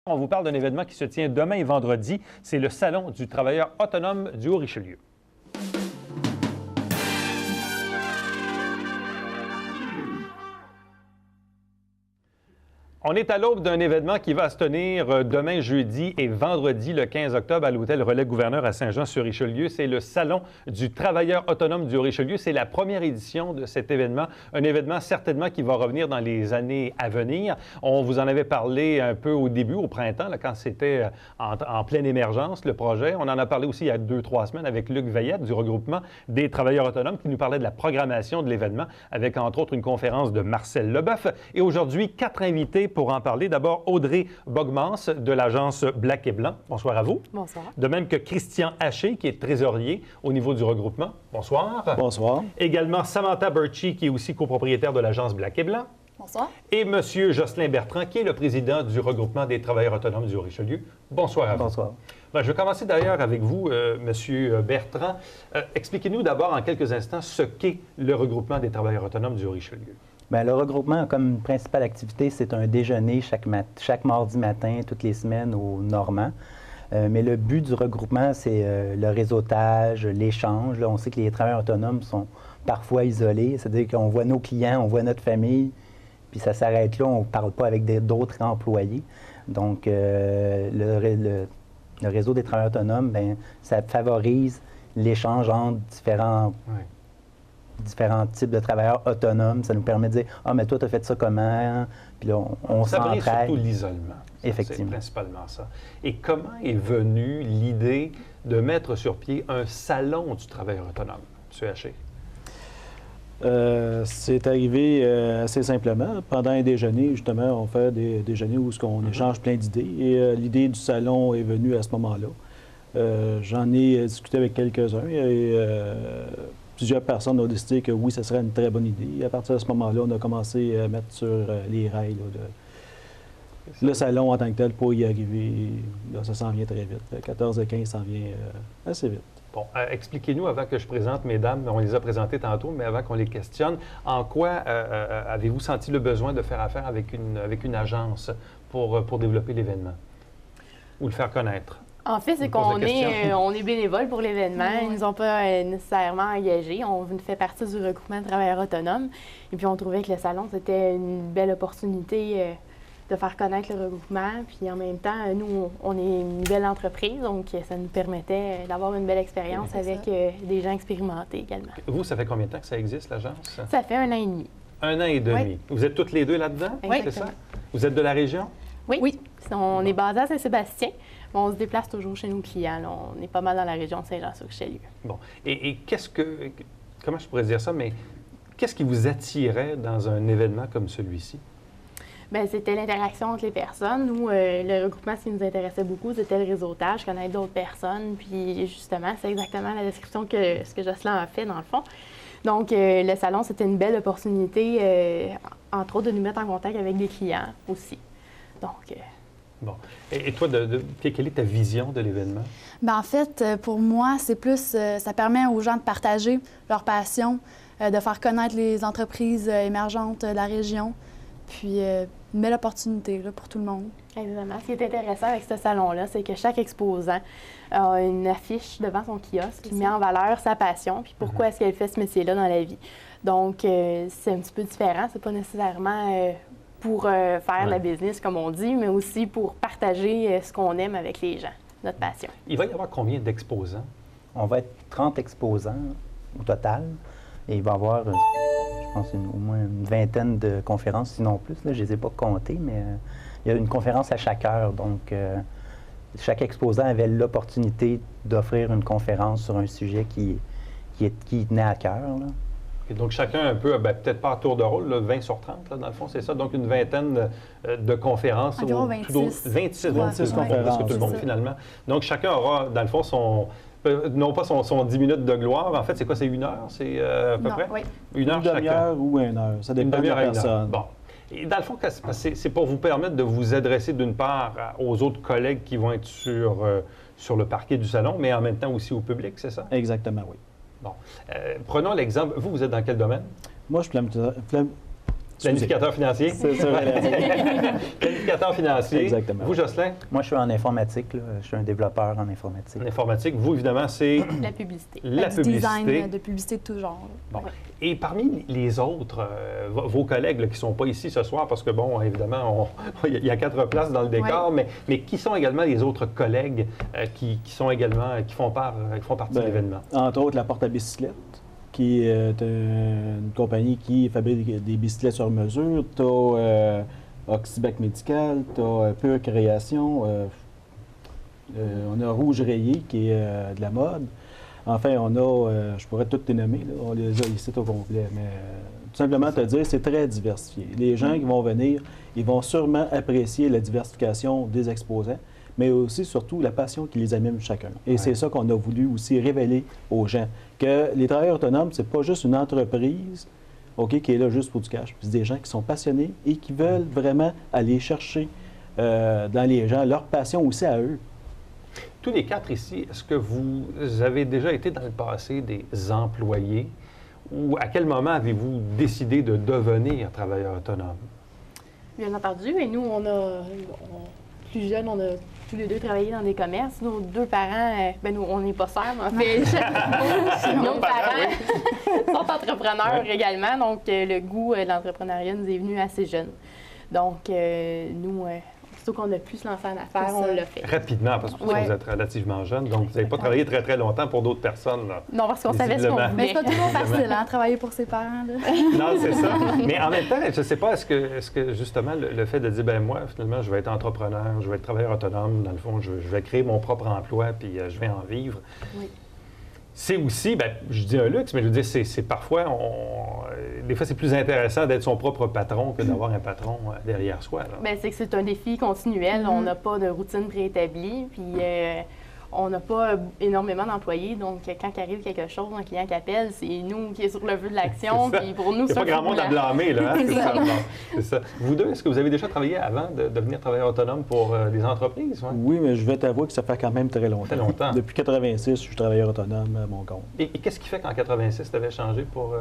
On vous parle d'un événement qui se tient demain et vendredi. C'est le Salon du travailleur autonome du Haut-Richelieu. On est à l'aube d'un événement qui va se tenir demain jeudi et vendredi le 15 octobre à l'hôtel Relais-Gouverneur à Saint-Jean-sur-Richelieu. C'est le Salon du travailleur autonome du Haut-Richelieu. C'est la première édition de cet événement, un événement certainement qui va revenir dans les années à venir. On vous en avait parlé un peu au début, au printemps, là, quand c'était en pleine émergence, le projet. On en a parlé aussi il y a 2-3 semaines avec Luc Veillette du regroupement des travailleurs autonomes qui nous parlait de la programmation de l'événement avec entre autres une conférence de Marcel Leboeuf. Et aujourd'hui, 4 invités pour en parler. D'abord, Audrey Bogmans de l'agence Black et Blanc. Bonsoir à vous. Bonsoir. De même que Christian Haché, qui est trésorier au niveau du regroupement. Bonsoir. Bonsoir. Également Samantha Birchie, qui est aussi copropriétaire de l'agence Black et Blanc. Bonsoir. Et M. Jocelyn Bertrand, qui est le président du regroupement des travailleurs autonomes du Haut-Richelieu. Bonsoir à vous. Bonsoir. Bien, je vais commencer d'ailleurs avec vous, M. Bertrand. Expliquez-nous d'abord en quelques instants ce qu'est le regroupement des travailleurs autonomes du Haut-Richelieu. Bien, le regroupement, comme principale activité, c'est un déjeuner chaque mardi matin, toutes les semaines au Normand. Mais le but du regroupement, c'est le réseautage, l'échange. Là, on sait que les travailleurs autonomes sont parfois isolés, c'est-à-dire qu'on voit nos clients, on voit notre famille, puis ça s'arrête là, on ne parle pas avec d'autres employés. Donc, le réseau des travailleurs autonomes, bien, ça favorise l'échange entre différents types de travailleurs autonomes. Ça nous permet de dire « Ah, mais toi, tu as fait ça comment? » Puis là, on s'entraide. Ça brise surtout l'isolement. Effectivement. C'est principalement ça. Et comment est venue l'idée de mettre sur pied un salon du travailleur autonome, M. Haché? C'est arrivé assez simplement. Pendant un déjeuner, justement, on fait des déjeuners où on échange plein d'idées. Et l'idée du salon est venue à ce moment-là. J'en ai discuté avec quelques-uns et plusieurs personnes ont décidé que oui, ce serait une très bonne idée. Et à partir de ce moment-là, on a commencé à mettre sur les rails le salon en tant que tel pour y arriver. Là, ça s'en vient très vite. 14 et 15 s'en vient assez vite. Bon, expliquez-nous, avant que je présente mesdames, on les a présentées tantôt, mais avant qu'on les questionne, en quoi avez-vous senti le besoin de faire affaire avec une agence pour développer l'événement ou le faire connaître? En fait, c'est qu'on est bénévole pour l'événement. Ils ne nous ont pas nécessairement engagés. On fait partie du regroupement de travailleurs autonomes. Et puis, on trouvait que le salon, c'était une belle opportunité de faire connaître le regroupement. Puis, en même temps, nous, on est une belle entreprise, donc ça nous permettait d'avoir une belle expérience avec des gens expérimentés également. Vous, ça fait combien de temps que ça existe, l'agence? Ça fait 1 an et demi. 1 an et demi. Oui. Vous êtes toutes les deux là-dedans? Oui. C'est ça? Vous êtes de la région? Oui. On est basé à Saint-Sébastien. On se déplace toujours chez nos clients. Là. On est pas mal dans la région de Saint-Jean-sur-Richelieu. Bon. Et comment je pourrais dire ça, mais qu'est-ce qui vous attirait dans un événement comme celui-ci? Bien, c'était l'interaction entre les personnes. Nous, le regroupement, ce qui nous intéressait beaucoup, c'était le réseautage, connaître d'autres personnes. Puis, justement, c'est exactement la description que ce que Jocelyn a fait, dans le fond. Donc, le salon, c'était une belle opportunité, entre autres, de nous mettre en contact avec des clients aussi. Donc... Bon. Et toi, quelle est ta vision de l'événement? Bien, en fait, pour moi, c'est plus, ça permet aux gens de partager leur passion, de faire connaître les entreprises émergentes de la région, puis une belle opportunité là, pour tout le monde. Exactement. Ce qui est intéressant avec ce salon-là, c'est que chaque exposant a une affiche devant son kiosque qui met en valeur sa passion, puis pourquoi est-ce qu'elle fait ce métier-là dans la vie. Donc, c'est un petit peu différent. C'est pas nécessairement... pour faire la business, comme on dit, mais aussi pour partager ce qu'on aime avec les gens, notre passion. Il va y avoir combien d'exposants? On va être 30 exposants au total. Et il va y avoir, je pense, au moins une vingtaine de conférences, sinon plus. Là, je ne les ai pas comptées, mais il y a une conférence à chaque heure. Donc, chaque exposant avait l'opportunité d'offrir une conférence sur un sujet qui tenait à cœur. Là. Et donc, chacun un peu, peut-être pas à tour de rôle, là, 20 sur 30, là, dans le fond, c'est ça. Donc, une vingtaine de conférences. Environ 26. 26 conférences. Presque tout le monde, finalement. Donc, chacun aura, dans le fond, non pas son 10 minutes de gloire. En fait, c'est quoi? C'est 1 heure? C'est à peu près? Oui. 1 heure chacun. Une demi-heure ou 1 heure. Ça dépend de la personne. Bon. Et dans le fond, c'est pour vous permettre de vous adresser d'une part aux autres collègues qui vont être sur le parquet du salon, mais en même temps aussi au public, c'est ça? Exactement, oui. Bon. Prenons l'exemple. Vous êtes dans quel domaine? Moi, je suis planificateur financier. C'est ça, Planificateur éducateur financier. Exactement. Vous, Jocelyn? Moi, je suis en informatique. Là. Je suis un développeur en informatique. En informatique. Vous, évidemment, c'est La publicité. la Du publicité. design de publicité de tout genre. Bon. Et parmi les autres, vos collègues là, qui ne sont pas ici ce soir, parce que, bon, évidemment, il y a 4 places dans le décor, mais qui sont également les autres collègues qui sont également, qui font partie de l'événement? Entre autres, la Porte à bicyclette, qui est une compagnie qui fabrique des bicyclettes sur mesure. Tu as Oxybac Médical, tu as Pure Création, on a Rouge Rayé, qui est de la mode. Enfin, on a, je pourrais tout les nommer, là, on les a ici au complet, mais tout simplement te dire, c'est très diversifié. Les gens qui vont venir, ils vont sûrement apprécier la diversification des exposants, mais aussi, surtout, la passion qui les anime chacun. Et c'est ça qu'on a voulu aussi révéler aux gens, que les travailleurs autonomes, c'est pas juste une entreprise qui est là juste pour du cash. Puis c'est des gens qui sont passionnés et qui veulent vraiment aller chercher dans les gens leur passion aussi à eux. Tous les 4 ici, est-ce que vous avez déjà été dans le passé des employés ou à quel moment avez-vous décidé de devenir travailleur autonome? Bien entendu. Et nous, plus jeunes, on a tous les deux travaillé dans des commerces. Nos 2 parents, nous, on n'est pas sœurs, mais en fait, nos parents sont entrepreneurs également. Donc, le goût de l'entrepreneuriat nous est venu assez jeune. Donc, nous, surtout qu'on a pu se lancer en affaires, on l'a fait. Rapidement, parce que vous êtes relativement jeune, donc vous n'avez pas travaillé très, très longtemps pour d'autres personnes. Là. Non, parce qu'on savait ce qu'on voulait. Mais c'est pas toujours facile, hein, travailler pour ses parents. Là. Non, c'est ça. Mais en même temps, je ne sais pas, est-ce que justement, le fait de dire, ben moi, finalement, je vais être entrepreneur, je vais être travailleur autonome, dans le fond, je vais créer mon propre emploi, puis je vais en vivre. Oui. C'est aussi, je dis un luxe, mais je veux dire, c'est parfois, des fois, c'est plus intéressant d'être son propre patron que d'avoir un patron derrière soi. Bien, c'est que c'est un défi continuel. On n'a pas de routine préétablie, puis on n'a pas énormément d'employés. Donc, quand arrive quelque chose, un client qui appelle, c'est nous qui est sur le vœu de l'action, puis pour nous, c'est pas grand monde à blâmer, là. Hein? C'est ça. Vous deux, est-ce que vous avez déjà travaillé avant de devenir travailleur autonome pour des entreprises? Ouais? Oui, mais je vais t'avouer que ça fait quand même très longtemps. Très longtemps. Depuis 86, je suis travailleur autonome à mon compte. Et qu'est-ce qui fait qu'en 86, tu avais changé pour...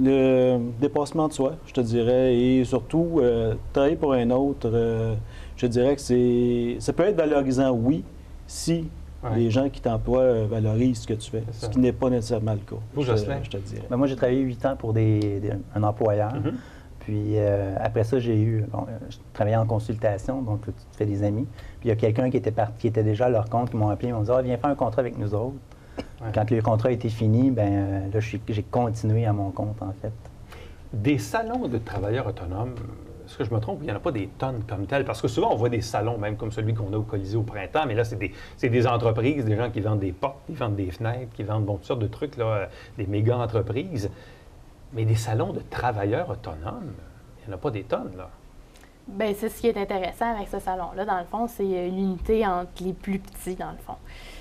Le dépassement de soi, je te dirais, et surtout, travailler pour un autre, je dirais que ça peut être valorisant, oui, si les gens qui t'emploient valorisent ce que tu fais, ce qui n'est pas nécessairement le cas. Vous, Jocelyn? Je te dirais. Moi, j'ai travaillé 8 ans pour un employeur. Puis après ça, je travaillais en consultation, donc tu te fais des amis. Puis il y a quelqu'un qui était déjà à leur compte, qui m'ont appelé, ils m'ont dit « Ah, viens faire un contrat avec nous autres. » Quand le contrat a été fini, là, j'ai continué à mon compte, en fait. Des salons de travailleurs autonomes, est-ce que je me trompe, il n'y en a pas des tonnes comme telles? Parce que souvent, on voit des salons, même comme celui qu'on a au Colisée au printemps, mais là, c'est des entreprises, des gens qui vendent des portes, qui vendent des fenêtres, qui vendent toutes sortes de trucs, là, des méga-entreprises. Mais des salons de travailleurs autonomes, il n'y en a pas des tonnes, là. Bien, c'est ce qui est intéressant avec ce salon-là, dans le fond, c'est l'unité entre les plus petits, dans le fond.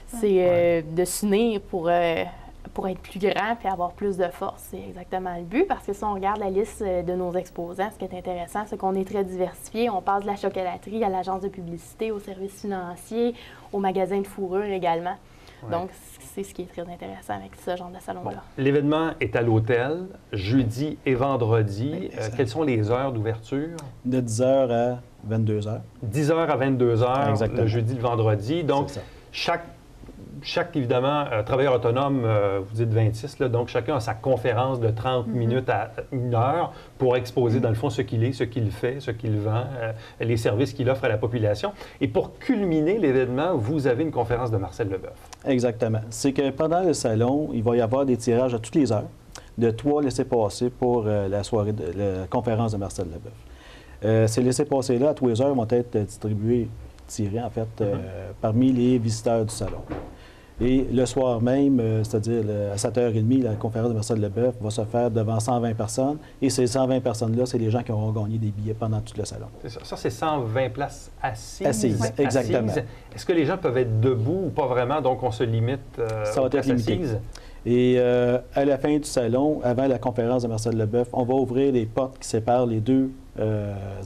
C'est de s'unir pour être plus grand puis avoir plus de force. C'est exactement le but, parce que si on regarde la liste de nos exposants, ce qui est intéressant, c'est qu'on est très diversifié. On passe de la chocolaterie à l'agence de publicité, aux services financiers, au magasin de fourrure également. Ouais. Donc, c'est ce qui est très intéressant avec ce genre de salon-là. Bon. L'événement est à l'hôtel, jeudi et vendredi. Quelles sont les heures d'ouverture? De 10h à 22h. 10h à 22h, le jeudi, le vendredi. Donc, chaque évidemment, travailleur autonome, vous dites 26, là, donc chacun a sa conférence de 30 minutes à 1 heure pour exposer, dans le fond, ce qu'il est, ce qu'il fait, ce qu'il vend, les services qu'il offre à la population. Et pour culminer l'événement, vous avez une conférence de Marcel Leboeuf. Exactement. C'est que pendant le salon, il va y avoir des tirages à toutes les heures, de 3 laissez-passer pour la soirée de la conférence de Marcel Leboeuf. Ces laissez-passer-là, à tous les heures, vont être distribués, tirés, en fait, parmi les visiteurs du salon. Et le soir même, c'est-à-dire à 7h30, la conférence de Marcel Leboeuf va se faire devant 120 personnes. Et ces 120 personnes-là, c'est les gens qui auront gagné des billets pendant tout le salon. C'est ça. Ça, c'est 120 places assises. Assises, exactement. Est-ce que les gens peuvent être debout ou pas vraiment? Donc, on se limite ça va être limité. Assises? Et à la fin du salon, avant la conférence de Marcel Leboeuf, on va ouvrir les portes qui séparent les deux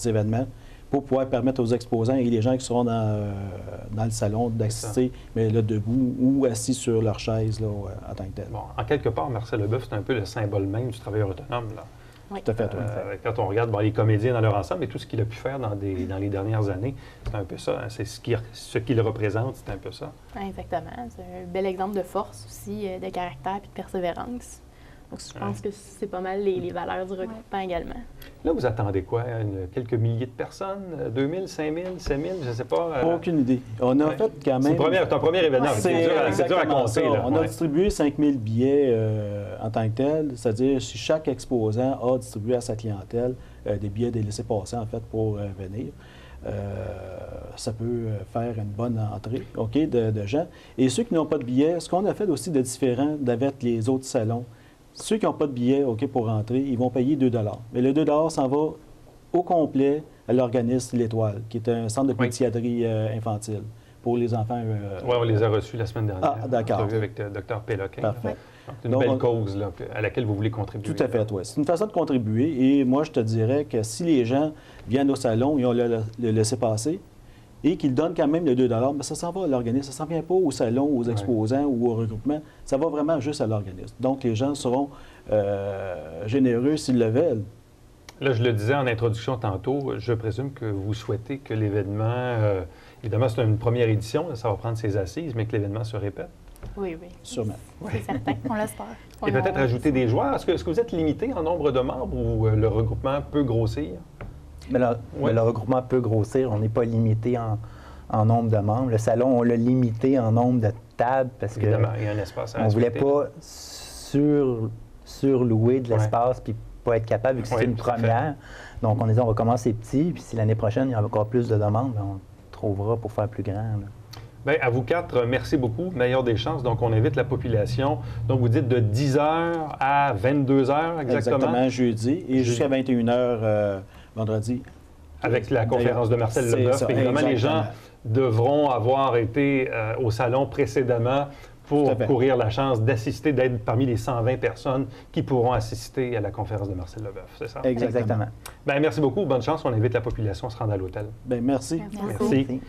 événements, pour pouvoir permettre aux exposants et les gens qui seront dans le salon d'assister, mais là, debout ou assis sur leur chaise là, en tant que tel. Bon, en quelque part, Marcel Leboeuf, c'est un peu le symbole même du travailleur autonome, là. Oui. Tout à fait, oui. Quand on regarde les comédiens dans leur ensemble et tout ce qu'il a pu faire dans les dernières années, c'est un peu ça. Hein, c'est ce qu'il représente, c'est un peu ça. Oui, exactement. C'est un bel exemple de force aussi, de caractère et de persévérance. Donc, je pense que c'est pas mal les valeurs du regroupement également. Là, vous attendez quoi? Quelques milliers de personnes? 2000, 5000, 5000, je ne sais pas. Aucune idée. On a fait quand même... C'est un premier événement. Ouais, c'est dur à compter. Là. On a distribué 5000 billets en tant que tel, c'est-à-dire si chaque exposant a distribué à sa clientèle des billets des laissés-passer, en fait, pour venir. Ça peut faire une bonne entrée de gens. Et ceux qui n'ont pas de billets, ce qu'on a fait aussi de différent d'avec les autres salons, ceux qui n'ont pas de billets pour rentrer, ils vont payer 2 $. Mais le 2 $ s'en va au complet à l'organisme L'Étoile, qui est un centre de pédiatrie infantile pour les enfants. Oui, on les a reçus la semaine dernière. Ah, d'accord. On a vu avec le Dr Péloquin. Parfait. C'est une belle cause là, à laquelle vous voulez contribuer. Tout à fait, oui. C'est une façon de contribuer. Et moi, je te dirais que si les gens viennent au salon, ils ont le laissez-passer, et qu'ils donnent quand même le 2 $, mais ça s'en va à l'organisme. Ça ne s'en vient pas au salon, aux exposants ou au regroupement. Ça va vraiment juste à l'organisme. Donc, les gens seront généreux s'ils le veulent. Là, je le disais en introduction tantôt, je présume que vous souhaitez que l'événement, évidemment, c'est une première édition, ça va prendre ses assises, mais que l'événement se répète. Oui. Sûrement. C'est certain. On l'espère. Et peut-être ajouter des joueurs. Est-ce que vous êtes limité en nombre de membres ou le regroupement peut grossir? Mais le regroupement peut grossir. On n'est pas limité en nombre de membres. Le salon, on l'a limité en nombre de tables parce que Évidemment, il y a un espace à on ne voulait respecter. pas surlouer de l'espace puis pas être capable, vu que c'est une première. Donc, on a dit, on va commencer petit, puis si l'année prochaine, il y a encore plus de demandes, bien, on trouvera pour faire plus grand. Là. Bien, à vous quatre, merci beaucoup. Meilleure des chances. Donc, on invite la population. Donc, vous dites de 10 h à 22 h Exactement, jeudi, et jusqu'à 21 h vendredi. Avec la conférence de Marcel Leboeuf. Évidemment, les gens devront avoir été au salon précédemment pour courir la chance d'assister, d'être parmi les 120 personnes qui pourront assister à la conférence de Marcel Leboeuf. C'est ça? Exactement. Bien, merci beaucoup. Bonne chance. On invite la population à se rendre à l'hôtel. Bien, merci. Merci. Merci.